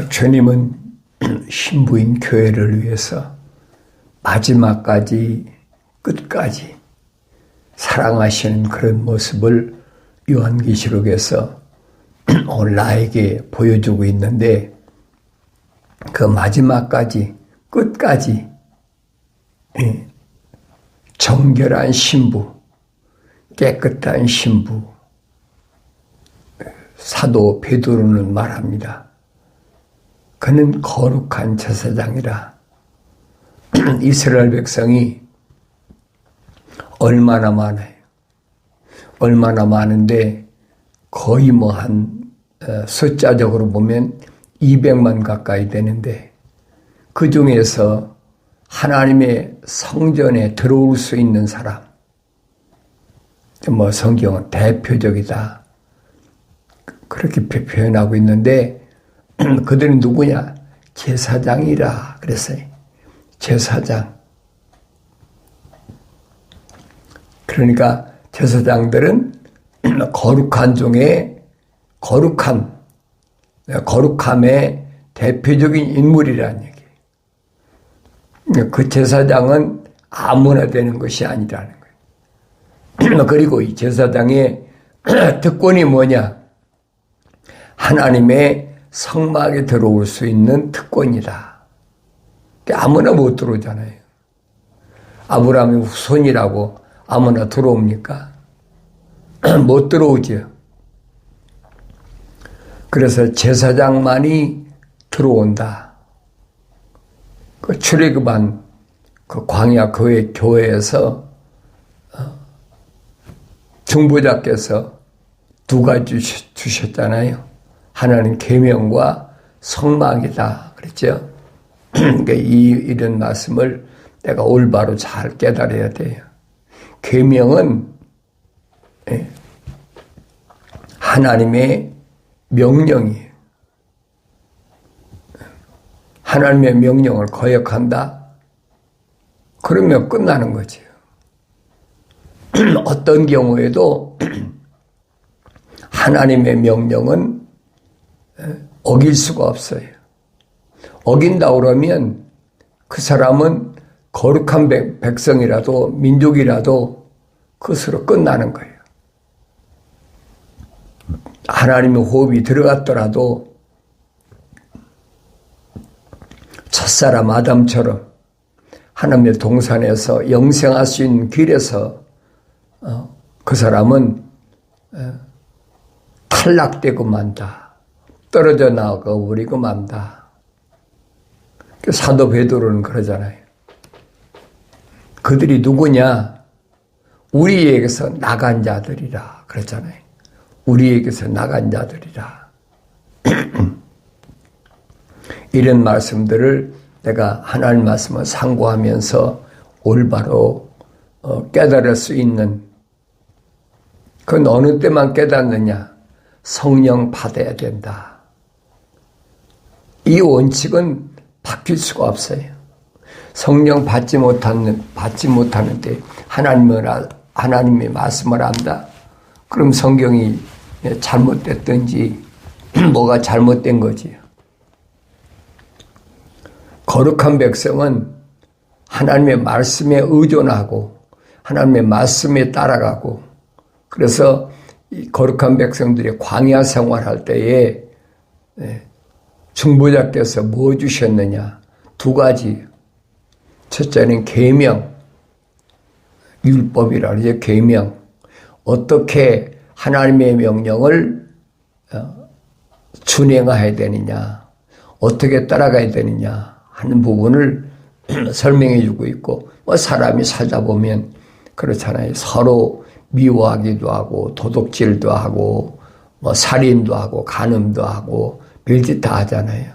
주님은 신부인 교회를 위해서 마지막까지 끝까지 사랑하시는 그런 모습을 요한계시록에서 오늘 나에게 보여주고 있는데, 그 마지막까지 끝까지 정결한 신부, 깨끗한 신부, 사도 베드로는 말합니다. 그는 거룩한 제사장이라. 이스라엘 백성이 얼마나 많아요. 얼마나 많은데 거의 숫자적으로 보면 200만 가까이 되는데, 그 중에서 하나님의 성전에 들어올 수 있는 사람, 성경은 대표적이다 그렇게 표현하고 있는데, 그들은 누구냐? 제사장이라 그랬어요. 제사장. 그러니까 제사장들은 거룩한 중에 거룩함의 대표적인 인물이라는 얘기예요. 그 제사장은 아무나 되는 것이 아니라는 거예요. 그리고 이 제사장의 특권이 뭐냐? 하나님의 성막에 들어올 수 있는 특권이다. 아무나 못 들어오잖아요. 아브라함의 후손이라고 아무나 들어옵니까? 못 들어오죠. 그래서 제사장만이 들어온다. 그 출애굽한 그 광야 교회에서 중보자께서 두 가지 주셨잖아요. 하나는 계명과 성막이다 그랬죠. 그러니까 이런 말씀을 내가 올바로 잘 깨달아야 돼요. 계명은 하나님의 명령이에요. 하나님의 명령을 거역한다? 그러면 끝나는 거죠. 어떤 경우에도 하나님의 명령은 어길 수가 없어요. 어긴다 그러면 그 사람은 거룩한 백성이라도 민족이라도 그것으로 끝나는 거예요. 하나님의 호흡이 들어갔더라도 첫사람 아담처럼 하나님의 동산에서 영생할 수 있는 길에서 그 사람은 탈락되고 만다. 떨어져 나가 버리고 만다. 사도 베드로는 그러잖아요. 그들이 누구냐? 우리에게서 나간 자들이라 그랬잖아요. 우리에게서 나간 자들이라. 이런 말씀들을 내가 하나님 말씀을 상고하면서 올바로 깨달을 수 있는, 그건 어느 때만 깨닫느냐? 성령 받아야 된다. 이 원칙은 바뀔 수가 없어요. 성령 받지 못하는데 하나님의 말씀을 안다? 그럼 성경이 잘못됐든지 뭐가 잘못된 거지요. 거룩한 백성은 하나님의 말씀에 의존하고 하나님의 말씀에 따라가고, 그래서 이 거룩한 백성들이 광야 생활할 때에 중보자께서 뭐 주셨느냐? 두 가지. 첫째는 계명, 율법이라 그러죠. 계명. 어떻게 하나님의 명령을 준행해야 되느냐, 어떻게 따라가야 되느냐 하는 부분을 설명해 주고 있고, 사람이 살다 보면 그렇잖아요. 서로 미워하기도 하고 도둑질도 하고 살인도 하고 간음도 하고 별짓 다 하잖아요.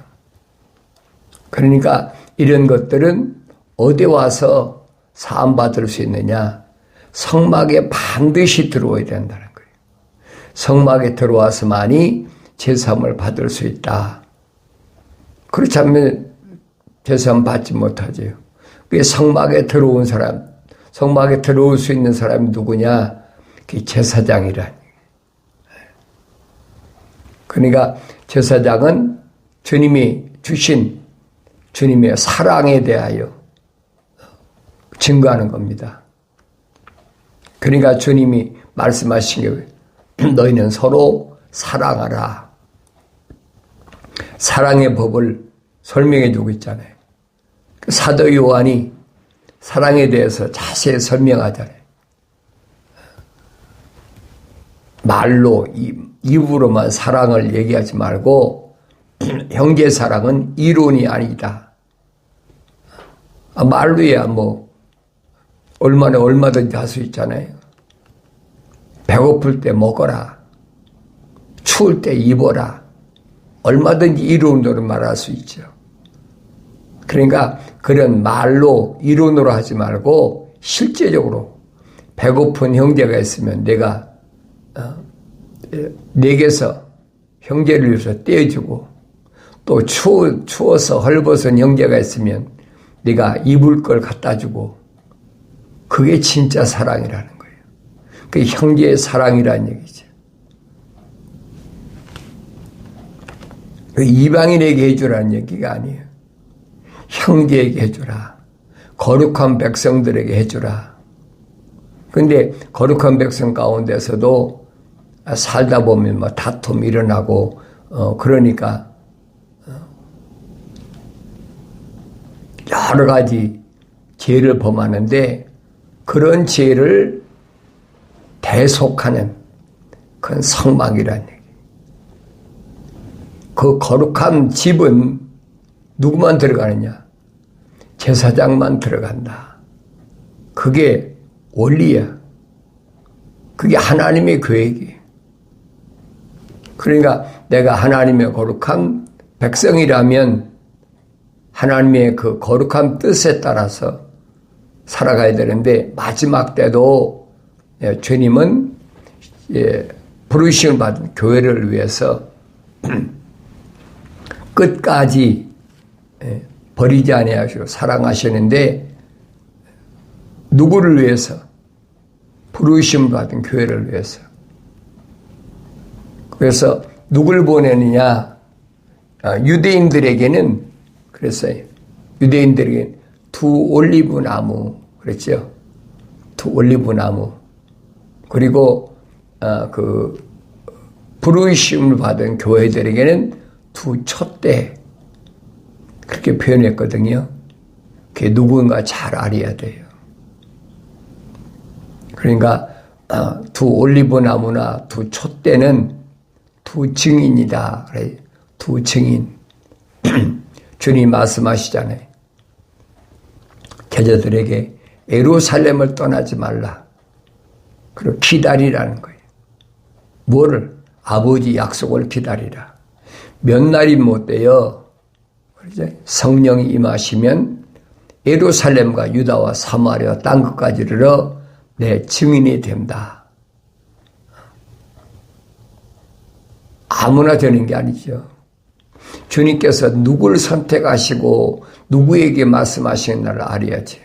그러니까 이런 것들은 어디 와서 사함받을 수 있느냐? 성막에 반드시 들어와야 된다는 거예요. 성막에 들어와서만이 제사함을 받을 수 있다. 그렇지 않으면 제사함 받지 못하죠. 그게 성막에 들어온 사람, 성막에 들어올 수 있는 사람이 누구냐? 그게 제사장이라니. 그러니까 제사장은 주님이 주신 주님의 사랑에 대하여 증거하는 겁니다. 그러니까 주님이 말씀하신 게 너희는 서로 사랑하라. 사랑의 법을 설명해 주고 있잖아요. 사도 요한이 사랑에 대해서 자세히 설명하잖아요. 말로 입으로만 사랑을 얘기하지 말고 형제 사랑은 이론이 아니다. 말로야 뭐 얼마든지 할 수 있잖아요. 배고플 때 먹어라. 추울 때 입어라. 얼마든지 이론으로 말할 수 있죠. 그러니까 그런 말로 이론으로 하지 말고 실제적으로 배고픈 형제가 있으면 내가 내게서 형제를 위해서 떼어주고 또 추워서 헐벗은 형제가 있으면 내가 입을 걸 갖다 주고 그게 진짜 사랑이라는 거예요. 그게 형제의 사랑이라는 얘기죠. 이방인에게 해주라는 얘기가 아니에요. 형제에게 해주라. 거룩한 백성들에게 해주라. 근데 거룩한 백성 가운데서도 살다 보면 뭐 다툼이 일어나고 그러니까 여러 가지 죄를 범하는데 그런 죄를 대속하는 그건 성막이라는 얘기. 그 거룩한 집은 누구만 들어가느냐? 제사장만 들어간다. 그게 원리야. 그게 하나님의 계획이에요. 그러니까 내가 하나님의 거룩한 백성이라면 하나님의 그 거룩한 뜻에 따라서 살아가야 되는데 마지막 때도 주님은 부르심을 받은 교회를 위해서 끝까지 버리지 아니하시고 사랑하시는데 누구를 위해서? 부르심을 받은 교회를 위해서. 그래서 누굴 보내느냐? 유대인들에게는 그랬어요. 유대인들에게는 두 올리브 나무 그랬죠. 두 올리브 나무. 그리고 그 부르심을 받은 교회들에게는 두 촛대 그렇게 표현했거든요. 그게 누군가 잘 알아야 돼요. 그러니까 두 올리브 나무나 두 촛대는 두 증인이다. 그래. 두 증인. 주님 말씀하시잖아요. 제자들에게 예루살렘을 떠나지 말라. 그리고 기다리라는 거예요. 뭐를? 아버지 약속을 기다리라. 몇 날이 못 돼요. 성령이 임하시면 예루살렘과 유다와 사마리아 땅 끝까지 이르러 내 증인이 된다. 아무나 되는 게 아니죠. 주님께서 누굴 선택하시고 누구에게 말씀하시는 날을 알아야지.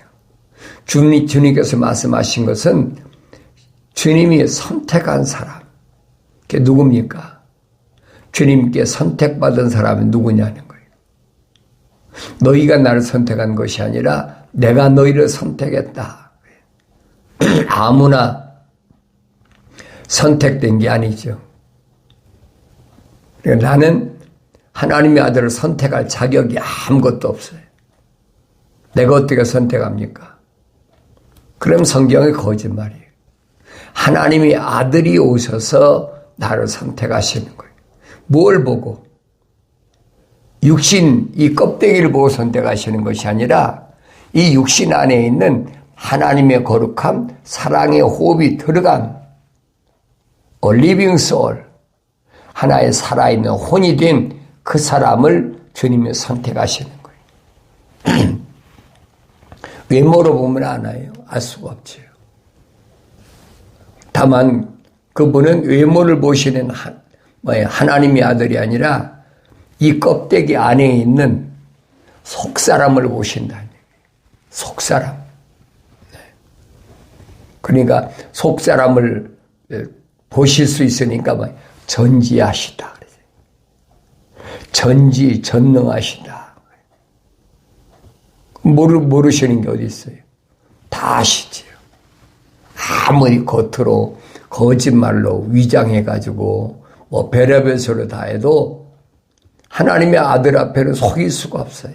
주님께서 말씀하신 것은 주님이 선택한 사람. 그게 누굽니까? 주님께 선택받은 사람이 누구냐는 거예요. 너희가 나를 선택한 것이 아니라 내가 너희를 선택했다. 아무나 선택된 게 아니죠. 나는 하나님의 아들을 선택할 자격이 아무것도 없어요. 내가 어떻게 선택합니까? 그럼 성경의 거짓말이에요. 하나님의 아들이 오셔서 나를 선택하시는 거예요. 뭘 보고? 육신, 이 껍데기를 보고 선택하시는 것이 아니라 이 육신 안에 있는 하나님의 거룩함, 사랑의 호흡이 들어간 A living soul, 하나의 살아있는 혼이 된 그 사람을 주님이 선택하시는 거예요. 외모로 보면 알아요. 알 수가 없죠. 다만 그분은 외모를 보시는 하나님의 아들이 아니라 이 껍데기 안에 있는 속사람을 보신다는 얘기예요. 속사람. 그러니까 속사람을 보실 수 있으니까 전지하시다. 전지전능하시다. 모르시는 게 어디 있어요? 다 아시지요. 아무리 겉으로 거짓말로 위장해가지고 뭐 별의별 소리 다 해도 하나님의 아들 앞에는 속일 수가 없어요.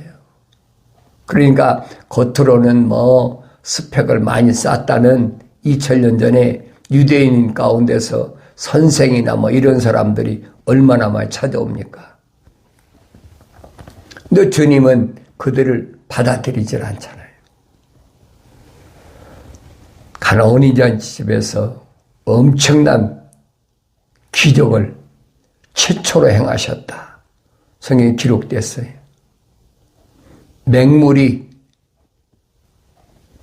그러니까 겉으로는 뭐 스펙을 많이 쌓았다는 2000년 전에 유대인 가운데서 선생이나 뭐 이런 사람들이 얼마나 많이 찾아옵니까? 근데 주님은 그들을 받아들이질 않잖아요. 가나온 이자 집에서 엄청난 기적을 최초로 행하셨다. 성경에 기록됐어요. 맹물이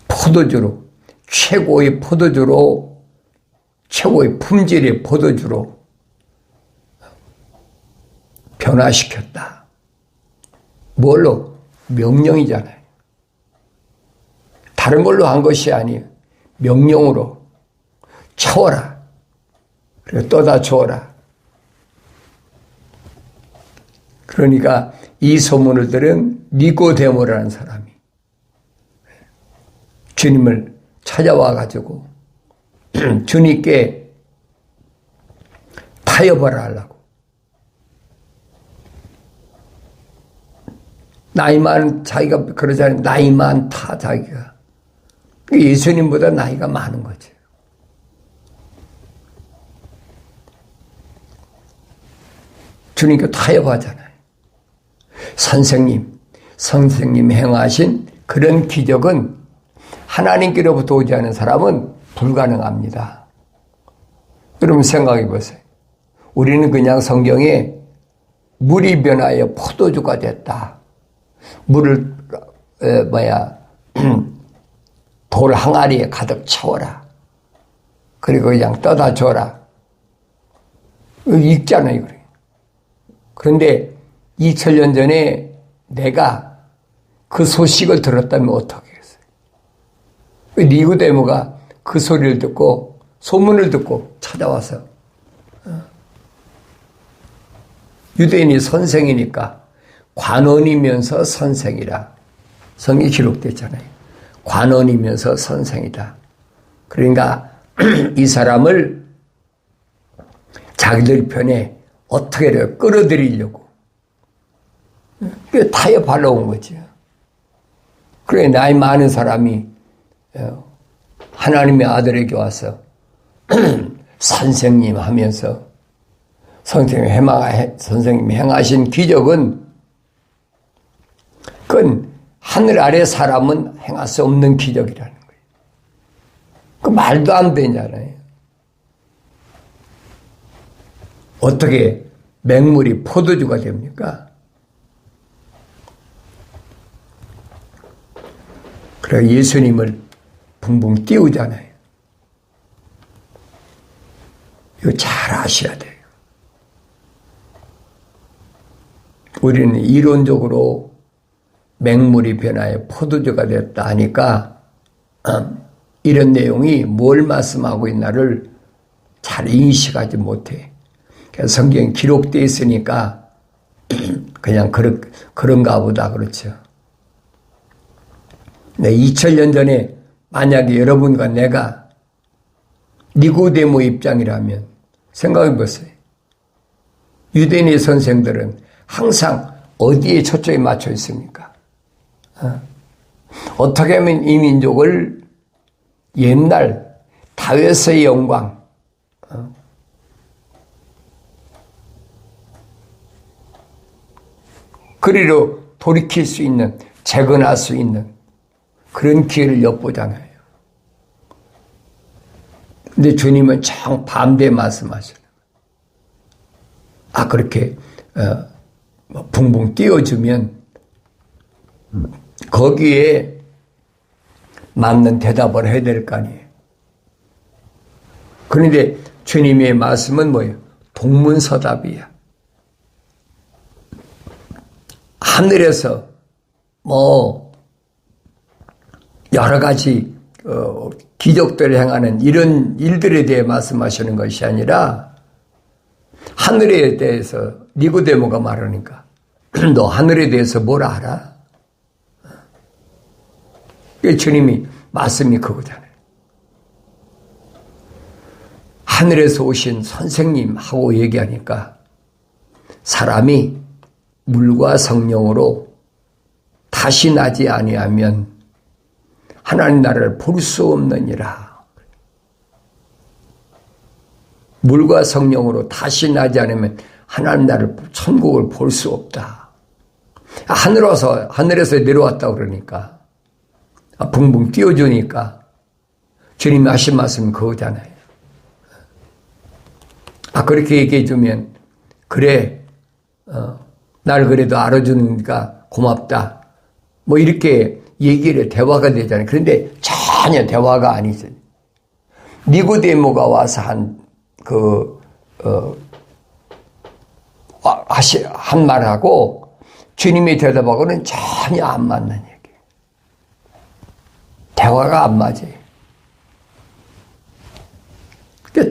포도주로, 최고의 포도주로, 최고의 품질의 포도주로 변화시켰다. 뭘로? 명령이잖아요. 다른 걸로 한 것이 아니에요. 명령으로 쳐오라. 그리고 떠다 주어라. 그러니까 이 소문을 들은 니고데모라는 사람이 주님을 찾아와 가지고 주님께 타협을 하려고. 나이 많은 자기가 그러잖아요. 나이 많다 자기가. 예수님보다 나이가 많은 거죠. 주님께 타협하잖아요. 선생님 행하신 그런 기적은 하나님께로부터 오지 않은 사람은 불가능합니다. 여러분 생각해 보세요. 우리는 그냥 성경에 물이 변하여 포도주가 됐다. 물을 돌 항아리에 가득 채워라. 그리고 그냥 떠다 줘라. 읽잖아요. 그런데 2000년 전에 내가 그 소식을 들었다면 어떻게 했어요? 니고데모가 그 소리를 듣고 소문을 듣고 찾아와서 유대인이 선생이니까 관원이면서 선생이라 성경에 기록됐잖아요. 관원이면서 선생이다. 그러니까 이 사람을 자기들 편에 어떻게 끌어들이려고 타협하려고 온 거죠. 그래 나이 많은 사람이 하나님의 아들에게 와서 선생님 하면서 선생님이 행하신 기적은 그건 하늘 아래 사람은 행할 수 없는 기적이라는 거예요. 그 말도 안 되잖아요. 어떻게 맹물이 포도주가 됩니까? 그래 예수님을 붕붕 띄우잖아요. 이거 잘 아셔야 돼요. 우리는 이론적으로 맹물이 변하여 포도주가 됐다 하니까 이런 내용이 뭘 말씀하고 있나를 잘 인식하지 못해. 그래서 성경에 기록되어 있으니까 그냥 그런가 보다 그렇죠. 네, 2000년 전에 만약에 여러분과 내가 니고데모 입장이라면 생각해 보세요. 유대인의 선생들은 항상 어디에 초점이 맞춰 있습니까? 어떻게 하면 이 민족을 옛날 다윗의 영광, 그리로 돌이킬 수 있는, 재건할 수 있는 그런 기회를 엿보잖아요. 근데 주님은 정 반대 말씀하시는 거예요. 그렇게 붕붕 띄워주면 거기에 맞는 대답을 해야 될 거 아니에요. 그런데 주님의 말씀은 뭐예요? 동문서답이야. 하늘에서 여러 가지 기적들을 행하는 이런 일들에 대해 말씀하시는 것이 아니라 하늘에 대해서 니고데모가 말하니까 너 하늘에 대해서 뭘 알아? 주님이 말씀이 그거잖아요. 하늘에서 오신 선생님하고 얘기하니까 사람이 물과 성령으로 다시 나지 아니하면 하나님 나라를 볼 수 없느니라. 물과 성령으로 다시 나지 않으면 하나님 나라를 천국을 볼 수 없다. 하늘에서 내려왔다 그러니까 붕붕 띄워주니까 주님이 하신 말씀이 그거잖아요. 그렇게 얘기해 주면 그래 날 그래도 알아주니까 고맙다 뭐 이렇게 얘기를 대화가 되잖아요. 그런데 전혀 대화가 아니죠. 니고데모가 와서 한 말하고 주님이 대답하고는 전혀 안 맞는 얘기예요. 대화가 안 맞아요.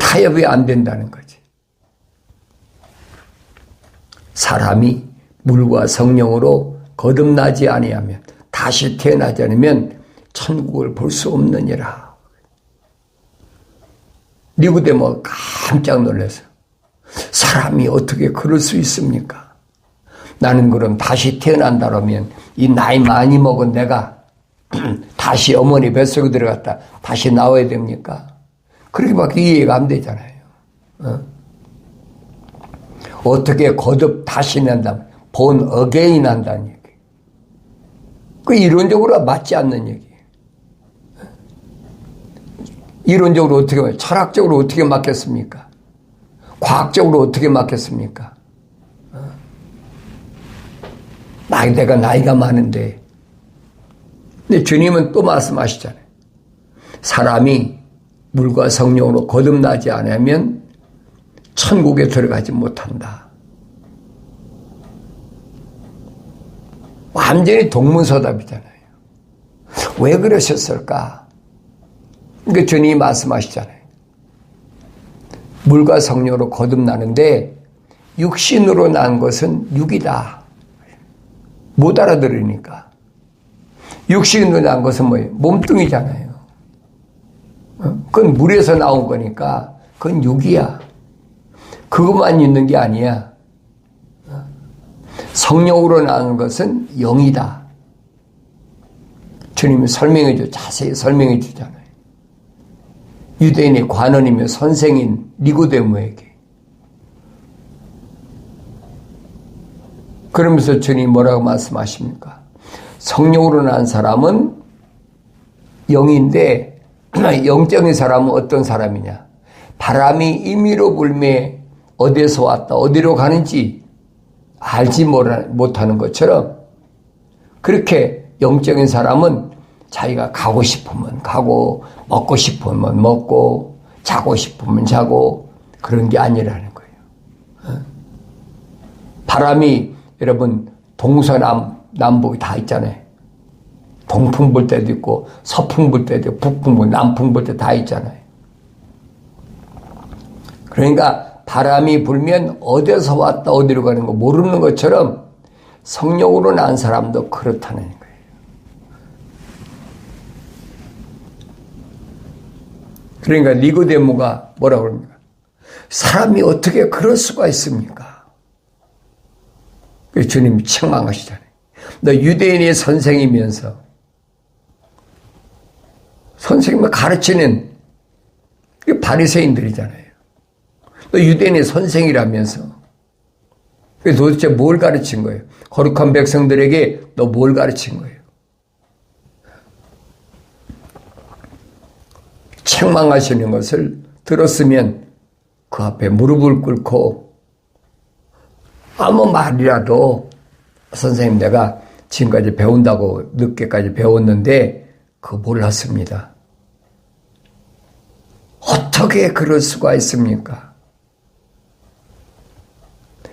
타협이 안 된다는 거지. 사람이 물과 성령으로 거듭나지 아니하면 다시 태어나지 않으면 천국을 볼 수 없느니라. 니고데모가 깜짝 놀라서 사람이 어떻게 그럴 수 있습니까? 나는 그럼 다시 태어난다라면 이 나이 많이 먹은 내가 다시 어머니 뱃속에 들어갔다 다시 나와야 됩니까? 그렇게밖에 이해가 안 되잖아요. 어떻게 거듭 다시 난다면 본 어게인 한다는 얘기. 그 이론적으로 맞지 않는 얘기예요. 이론적으로 어떻게, 철학적으로 어떻게 맞겠습니까? 과학적으로 어떻게 맞겠습니까? 내가 나이가 많은데. 근데 주님은 또 말씀하시잖아요. 사람이 물과 성령으로 거듭나지 않으면 천국에 들어가지 못한다. 완전히 동문서답이잖아요. 왜 그러셨을까? 그러니까 주님이 말씀하시잖아요. 물과 성령으로 거듭나는데 육신으로 난 것은 육이다. 못 알아들으니까. 육신으로 난 것은 뭐예요? 몸뚱이잖아요. 그건 물에서 나온 거니까 그건 육이야. 그것만 있는 게 아니야. 성령으로 나는 것은 영이다. 주님이 자세히 설명해 주잖아요. 유대인의 관원이며 선생인 니고데모에게. 그러면서 주님이 뭐라고 말씀하십니까? 성령으로 난 사람은 영인데 영적인 사람은 어떤 사람이냐? 바람이 임의로 불매 어디에서 왔다 어디로 가는지 알지 못하는 것처럼 그렇게 영적인 사람은 자기가 가고 싶으면 가고 먹고 싶으면 먹고 자고 싶으면 자고 그런 게 아니라는 거예요. 바람이 여러분 동서남북이 다 있잖아요. 동풍 불 때도 있고 서풍 불 때도 있고 북풍 불 남풍 불 때 다 있잖아요. 그러니까 바람이 불면 어디서 왔다 어디로 가는 거 모르는 것처럼 성령으로 난 사람도 그렇다는 거예요. 그러니까 니고데모가 뭐라고 합니까? 사람이 어떻게 그럴 수가 있습니까? 주님이 책망하시잖아요. 너 유대인의 선생이면서 선생님을 가르치는 바리새인들이잖아요. 너 유대인의 선생이라면서 도대체 뭘 가르친 거예요? 거룩한 백성들에게 너 뭘 가르친 거예요? 책망하시는 것을 들었으면 그 앞에 무릎을 꿇고 아무 말이라도 선생님 내가 지금까지 배운다고 늦게까지 배웠는데 그거 몰랐습니다. 어떻게 그럴 수가 있습니까?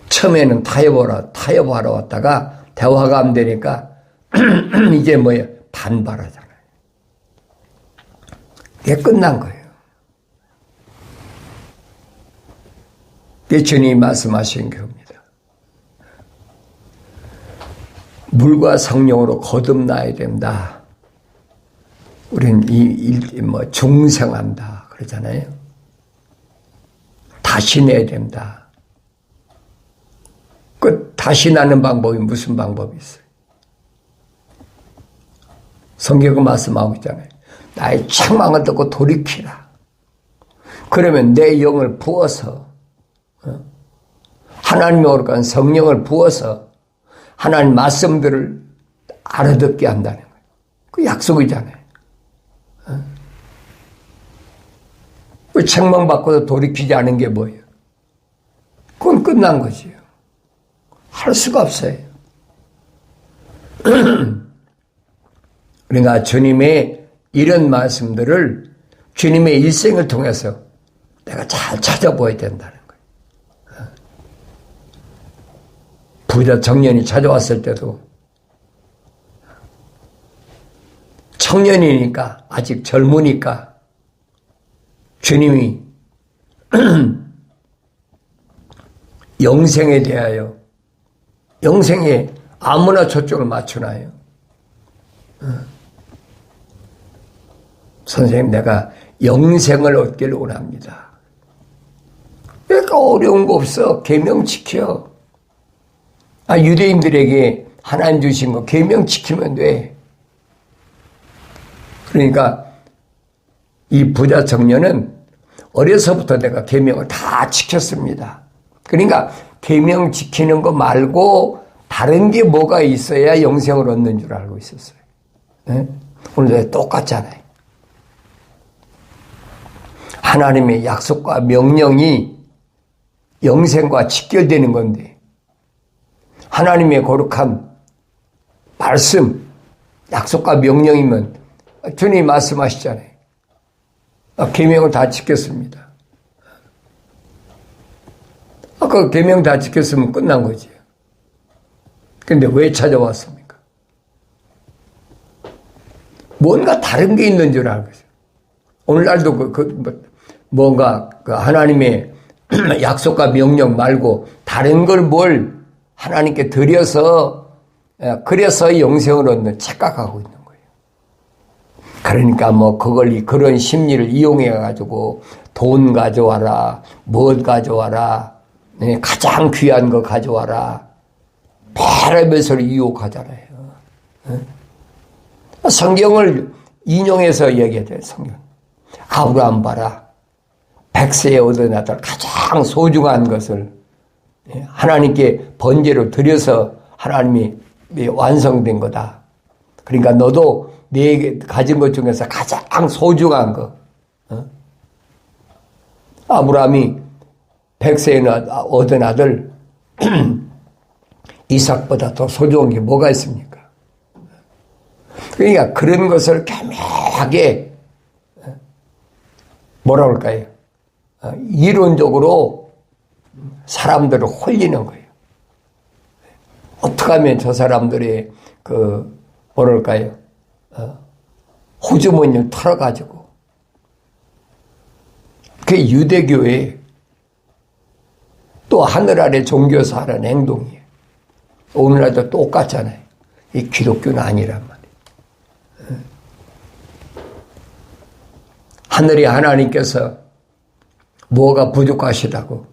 처음에는 타협하러 왔다가 대화가 안 되니까 이제 뭐예요? 반발하잖아요. 이게 끝난 거예요. 이게 주님이 말씀하신 겁니다. 물과 성령으로 거듭나야 된다. 우리는 중생한다 그러잖아요. 다시 내야 된다. 그 다시 나는 방법이 무슨 방법이 있어요? 성경은 말씀하고 있잖아요. 나의 책망을 듣고 돌이키라. 그러면 내 영을 부어서 하나님의 오르간 성령을 부어서 하나님 말씀들을 알아듣게 한다는 거예요. 그 약속이잖아요. 그 책망받고도 돌이키지 않은 게 뭐예요? 그건 끝난 거지요. 할 수가 없어요. 그러니까 주님의 이런 말씀들을 주님의 일생을 통해서 내가 잘 찾아보아야 된다는 거예요. 부자 청년이 찾아왔을 때도 청년이니까 아직 젊으니까 주님이 영생에 대하여 영생에 아무나 초점을 맞추나요? 선생님, 내가 영생을 얻기를 원합니다. 그러니까 어려운 거 없어. 계명 지켜. 유대인들에게 하나님 주신 거 계명 지키면 돼. 그러니까 이 부자 청년은 어려서부터 내가 계명을 다 지켰습니다. 그러니까 계명 지키는 거 말고 다른 게 뭐가 있어야 영생을 얻는 줄 알고 있었어요. 네? 오늘도 똑같잖아요. 하나님의 약속과 명령이 영생과 직결되는 건데 하나님의 거룩한 말씀, 약속과 명령이면 주님이 말씀하시잖아요. 계명을 다 지켰습니다. 그 계명 다 지켰으면 끝난 거지. 근데 왜 찾아왔습니까? 뭔가 다른 게 있는 줄 알고 있어요. 오늘날도 뭔가 하나님의 약속과 명령 말고 다른 걸 뭘 하나님께 드려서 그래서 영생을 얻는 착각하고 있는 거예요. 그러니까 그런 심리를 이용해 가지고 돈 가져와라, 뭘 가져와라, 가장 귀한 거 가져와라, 별의별 소리 유혹하잖아요. 성경을 인용해서 얘기해야 돼요. 성경. 아브라함 봐라. 100세에 얻은 아들 가장 소중한 것을 하나님께 번제로 드려서 하나님이 완성된 거다. 그러니까 너도 네 가진 것 중에서 가장 소중한 거. 아브라함이 100세에 얻은 아들 이삭보다 더 소중한 게 뭐가 있습니까? 그러니까 그런 것을 교묘하게 뭐라 그럴까요? 이론적으로 사람들을 홀리는 거예요. 어떻게 하면 저 사람들의 뭐랄까요? 호주머니를 털어가지고 그게 유대교의 또 하늘 아래 종교에서 하는 행동이에요. 오늘날도 똑같잖아요. 이 기독교는 아니란 말이에요. 하늘의 하나님께서 뭐가 부족하시다고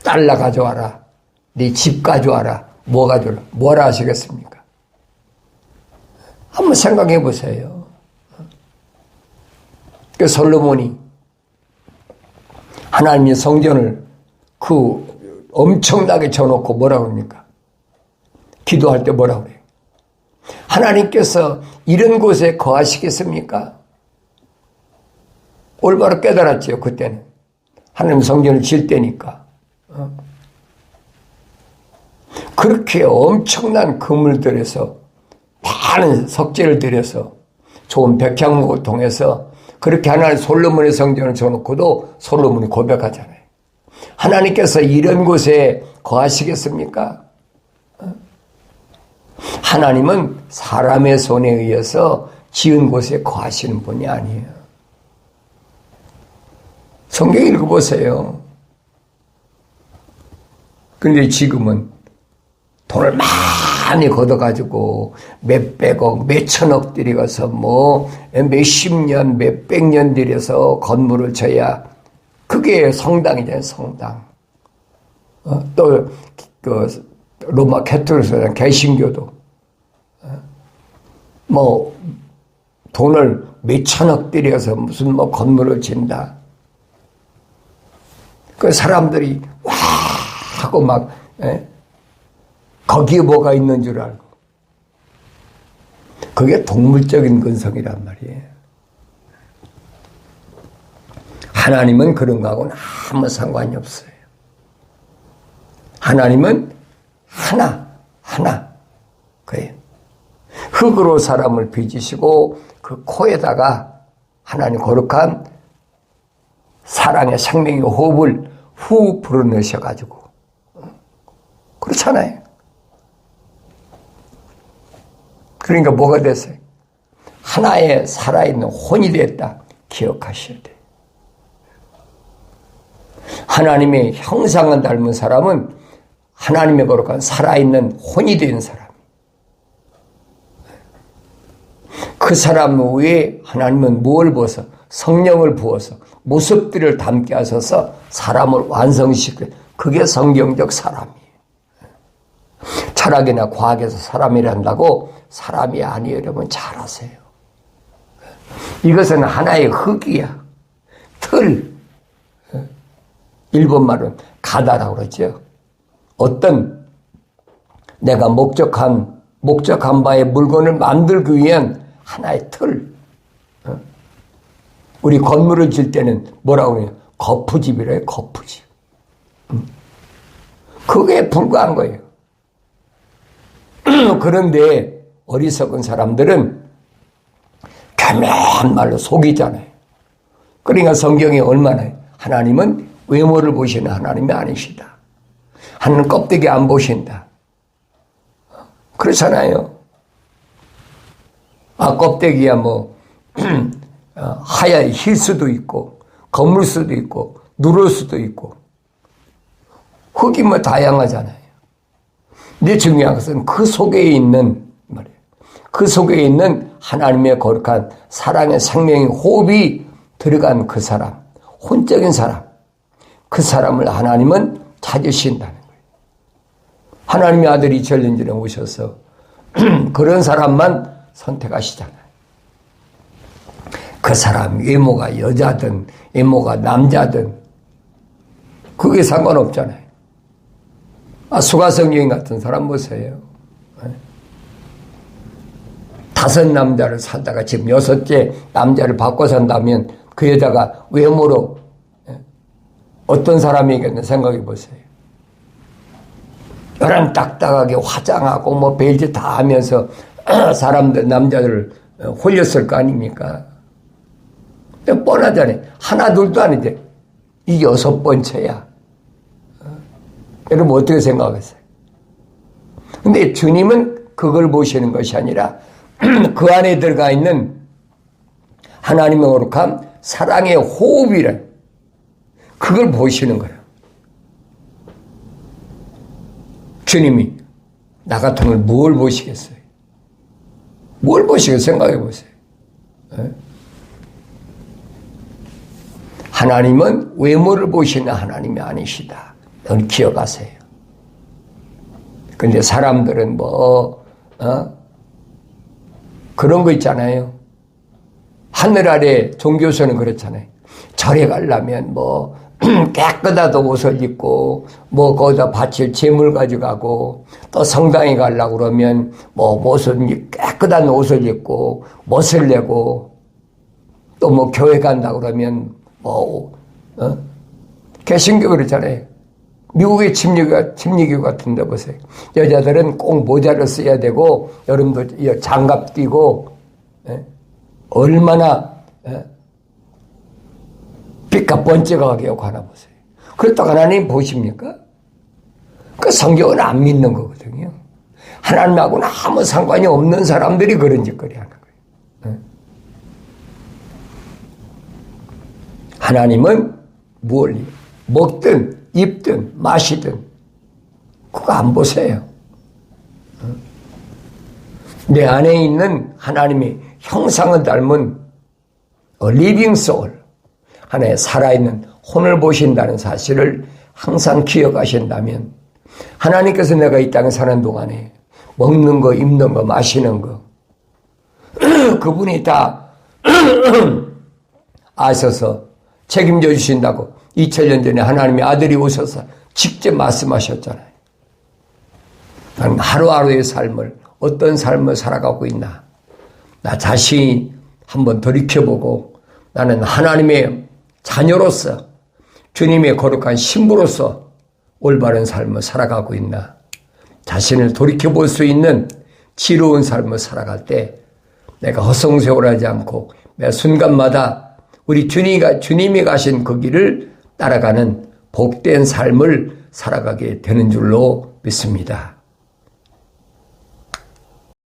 달러 가져와라, 네 집 가져와라, 뭐 가져와라, 뭐라 하시겠습니까? 한번 생각해 보세요. 그 솔로몬이 하나님의 성전을 엄청나게 쳐놓고 뭐라고 합니까? 기도할 때 뭐라고 그래요? 하나님께서 이런 곳에 거하시겠습니까? 올바로 깨달았지요, 그때는. 하나님 성전을 지을 때니까. 그렇게 엄청난 금을 들여서 많은 석재를 들여서 좋은 백향목을 통해서 그렇게 하나님 솔로몬의 성전을 줘놓고도 솔로몬이 고백하잖아요. 하나님께서 이런 곳에 거하시겠습니까? 하나님은 사람의 손에 의해서 지은 곳에 거하시는 분이 아니에요. 성경 읽어보세요. 그런데 지금은 돈을 많이 걷어가지고 몇백억, 몇천억 들여서 뭐 몇십 년, 몇백 년 들여서 건물을 져야 그게 성당이잖아요, 성당. 또 그 로마 캐톨릭 개신교도 뭐 돈을 몇천억 들여서 무슨 뭐 건물을 진다. 그 사람들이 와 하고 막 거기에 뭐가 있는 줄 알고. 그게 동물적인 근성이란 말이에요. 하나님은 그런 거하고는 아무 상관이 없어요. 하나님은 하나 그래요. 흙으로 사람을 빚으시고 그 코에다가 하나님 거룩한 사랑의 생명의 호흡을 후 불어넣으셔가지고 그렇잖아요. 그러니까 뭐가 됐어요? 하나의 살아있는 혼이 됐다. 기억하셔야 돼요. 하나님의 형상을 닮은 사람은 하나님의 거룩한 살아있는 혼이 된 사람. 그 사람 위에 하나님은 무엇을 부어서 성령을 부어서 모습들을 담게 하셔서 사람을 완성시키는 그게 성경적 사람이에요. 철학이나 과학에서 사람이란다고 사람이 아니에요. 여러분 잘 아세요. 이것은 하나의 흙이야. 틀. 일본말은 가다라고 그러죠. 어떤 내가 목적한 바에 물건을 만들기 위한 하나의 틀. 우리 건물을 질 때는 뭐라고 그래요? 거푸집이래요. 거푸집. 그게 불과한 거예요. 그런데 어리석은 사람들은 교묘한 말로 속이잖아요. 그러니까 성경에 얼마나 하나님은 외모를 보시는 하나님이 아니시다. 하나님은 껍데기 안 보신다. 그렇잖아요. 껍데기야 뭐 하얗게 힐 수도 있고 거물 수도 있고 누럴 수도 있고 흙이 뭐 다양하잖아요. 근데 중요한 것은 그 속에 있는 말이에요. 그 속에 있는 하나님의 거룩한 사랑의 생명의 호흡이 들어간 그 사람, 혼적인 사람, 그 사람을 하나님은 찾으신다는 거예요. 하나님의 아들이 전년전에 오셔서 그런 사람만 선택하시잖아요. 그 사람 외모가 여자든 외모가 남자든 그게 상관없잖아요. 수가성 여인 같은 사람 보세요. 5 남자를 살다가 지금 6째 남자를 바꿔 산다면 그 여자가 외모로 어떤 사람이겠나 생각해 보세요. 여랑 딱딱하게 화장하고 뭐 벨트 다 하면서 사람들 남자들을 홀렸을 거 아닙니까? 뻔하잖아요. 하나 둘도 아닌데 이 6번째야. 여러분 어떻게 생각하세요? 근데 주님은 그걸 보시는 것이 아니라 그 안에 들어가 있는 하나님의 거룩한 사랑의 호흡이란 그걸 보시는 거예요. 주님이 나 같으면 뭘 보시겠어요? 뭘 보시겠어요? 생각해 보세요. 하나님은 외모를 보시는 하나님이 아니시다. 넌 기억하세요. 근데 사람들은 그런 거 있잖아요. 하늘 아래 종교서는 그렇잖아요. 절에 가려면 깨끗하다 옷을 입고 거기다 바칠 재물 가져가고 또 성당에 가려고 그러면 무슨 깨끗한 옷을 입고 멋을 내고 또 교회 간다 그러면 개신교 그렇잖아요. 미국의 침례교 같은 데 보세요. 여자들은 꼭 모자를 써야 되고 여러분도 장갑 끼고 얼마나 빛과 번쩍하게 하나 보세요. 그렇다고 하나님 보십니까? 그 성경은 안 믿는 거거든요. 하나님하고는 아무 상관이 없는 사람들이 그런 짓거리 하는 거예요. 하나님은 뭘 먹든 입든 마시든 그거 안 보세요. 내 안에 있는 하나님의 형상을 닮은 리빙 소울, 하나의 살아있는 혼을 보신다는 사실을 항상 기억하신다면 하나님께서 내가 이 땅에 사는 동안에 먹는 거, 입는 거, 마시는 거 그분이 다 아셔서 책임져 주신다고 2000년 전에 하나님의 아들이 오셔서 직접 말씀하셨잖아요. 나는 하루하루의 삶을 어떤 삶을 살아가고 있나 나 자신이 한번 돌이켜보고 나는 하나님의 자녀로서 주님의 거룩한 신부로서 올바른 삶을 살아가고 있나 자신을 돌이켜볼 수 있는 지혜로운 삶을 살아갈 때 내가 허송세월하지 않고 매 순간마다 우리 주님이 가신 그 길을 따라가는 복된 삶을 살아가게 되는 줄로 믿습니다.